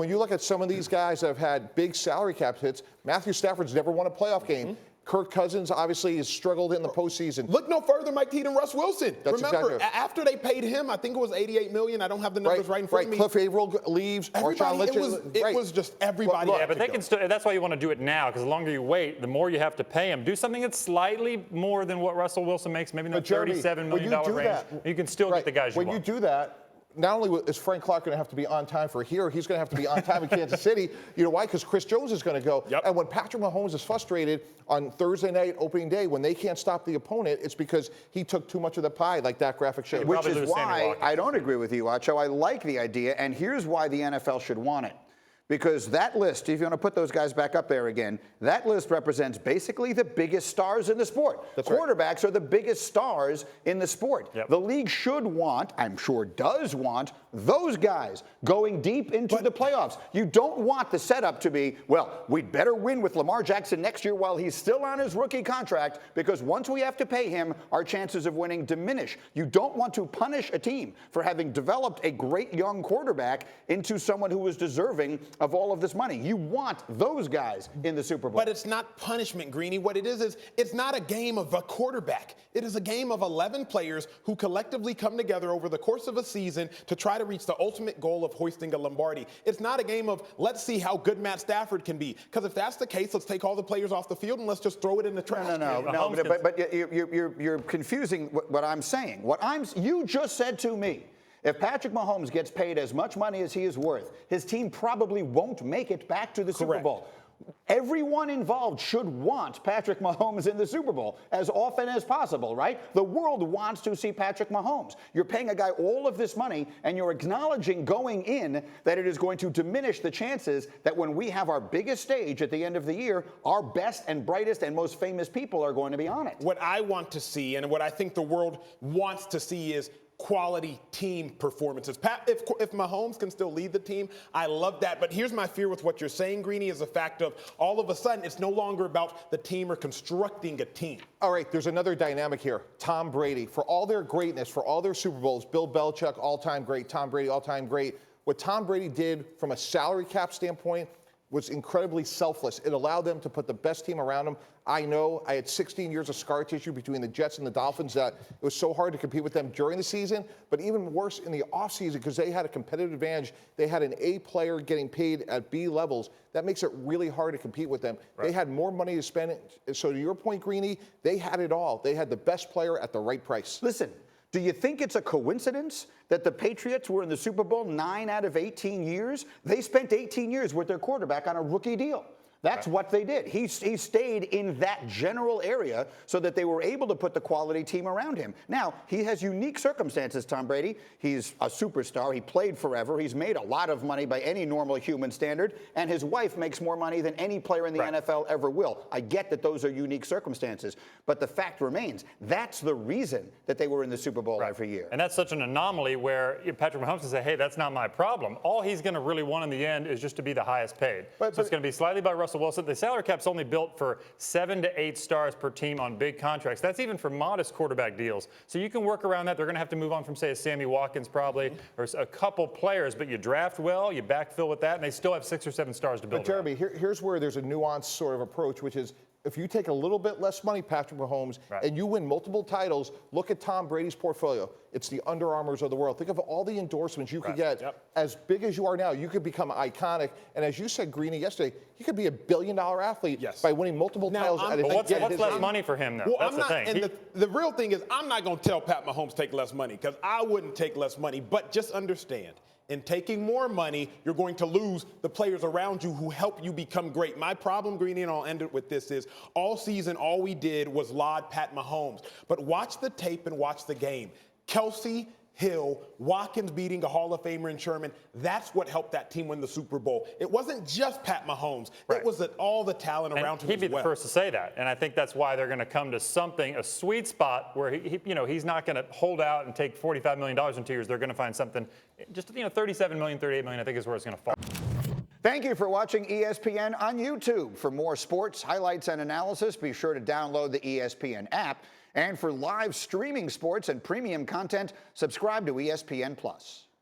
When you look at some of these guys that have had big salary cap hits, Matthew Stafford's never won a playoff game. Kirk Cousins obviously has struggled in the postseason. Look no further, Mike T, than Russ Wilson. That's Remember, exactly. after they paid him, I think it was $88 million. I don't have the numbers right in front of me. Cliff Averill leaves. It was just everybody. Yeah, but they can still. That's why you want to do it now, because the longer you wait, the more you have to pay him. Do something that's slightly more than what Russell Wilson makes, maybe in the $37 million range. You can still get the guys you want. When you do that, not only is Frank Clark going to have to be on time for here, he's going to have to be on time in Kansas City. You know why? Because Chris Jones is going to go. Yep. And when Patrick Mahomes is frustrated on Thursday night opening day, when they can't stop the opponent, it's because he took too much of the pie, like that graphic showed. Which is why I don't agree with you, Acho. I like the idea, and here's why the NFL should want it. Because that list, if you want to put those guys back up there again, that list represents basically the biggest stars in the sport. Quarterbacks are the biggest stars in the sport. The league should want, I'm sure does want, those guys going deep into the playoffs. You don't want the setup to be, well, we'd better win with Lamar Jackson next year while he's still on his rookie contract, because once we have to pay him, our chances of winning diminish. You don't want to punish a team for having developed a great young quarterback into someone who is deserving of all of this money. You want those guys in the Super Bowl. But it's not punishment, Greeny. What it is it's not a game of a quarterback. It is a game of 11 players who collectively come together over the course of a season to try to reach the ultimate goal of hoisting a Lombardi. It's not a game of let's see how good Matt Stafford can be. Because if that's the case, let's take all the players off the field and let's just throw it in the trash. No, but you're confusing what I'm saying. You just said to me, if Patrick Mahomes gets paid as much money as he is worth, his team probably won't make it back to the Super Bowl. Everyone involved should want Patrick Mahomes in the Super Bowl as often as possible, right? The world wants to see Patrick Mahomes. You're paying a guy all of this money, and you're acknowledging going in that it is going to diminish the chances that when we have our biggest stage at the end of the year, our best and brightest and most famous people are going to be on it. What I want to see, and what I think the world wants to see, is quality team performances. If Mahomes can still lead the team, I love that. But here's my fear with what you're saying, Greeny, is the fact of all of a sudden it's no longer about the team or constructing a team. All right, there's another dynamic here. Tom Brady, for all their greatness, for all their Super Bowls, Bill Belichick, all-time great, Tom Brady, all-time great. What Tom Brady did from a salary cap standpoint was incredibly selfless. It allowed them to put the best team around them. I know I had 16 years of scar tissue between the Jets and the Dolphins that it was so hard to compete with them during the season, but even worse in the offseason because they had a competitive advantage. They had an A player getting paid at B levels. That makes it really hard to compete with them. They had more money to spend. So to your point, Greeny, they had it all. They had the best player at the right price. Listen, do you think it's a coincidence that the Patriots were in the Super Bowl 9 out of 18 years? They spent 18 years with their quarterback on a rookie deal. That's what they did. He stayed in that general area so that they were able to put the quality team around him. Now, he has unique circumstances, Tom Brady. He's a superstar. He played forever. He's made a lot of money by any normal human standard, and his wife makes more money than any player in the NFL ever will. I get that those are unique circumstances, but the fact remains, that's the reason that they were in the Super Bowl every year. And that's such an anomaly where Patrick Mahomes can say, hey, that's not my problem. All he's going to really want in the end is just to be the highest paid. So it's going to be slightly by Russell Wilson. The salary cap's only built for 7 to 8 stars per team on big contracts. That's even for modest quarterback deals. So you can work around that. They're going to have to move on from, say, a Sammy Watkins probably, or a couple players, but you draft well, you backfill with that, and they still have 6 or 7 stars to build. But Jeremy, here's where there's a nuanced sort of approach, which is if you take a little bit less money, Patrick Mahomes, and you win multiple titles, look at Tom Brady's portfolio. It's the Under Armours of the world. Think of all the endorsements you could get. As big as you are now, you could become iconic. And as you said, Greeny, yesterday, he could be $1 billion athlete by winning multiple titles. What's less money for him, though? Well, that's the thing. And the real thing is, I'm not going to tell Pat Mahomes take less money, because I wouldn't take less money. But just understand, in taking more money, you're going to lose the players around you who help you become great. My problem, Greeny, and I'll end it with this, is all season, all we did was laud Pat Mahomes. But watch the tape and watch the game. Kelsey, Hill, Watkins beating a Hall of Famer in Sherman, that's what helped that team win the Super Bowl. It wasn't just Pat Mahomes. It was all the talent around him as well. He'd be the first to say that, and I think that's why they're going to come to something, a sweet spot where he's not going to hold out and take $45 million in 2 years. They're going to find something, just $37 million, $38 million, I think is where it's going to fall. Thank you for watching ESPN on YouTube. For more sports, highlights, and analysis, be sure to download the ESPN app. And for live streaming sports and premium content, subscribe to ESPN+.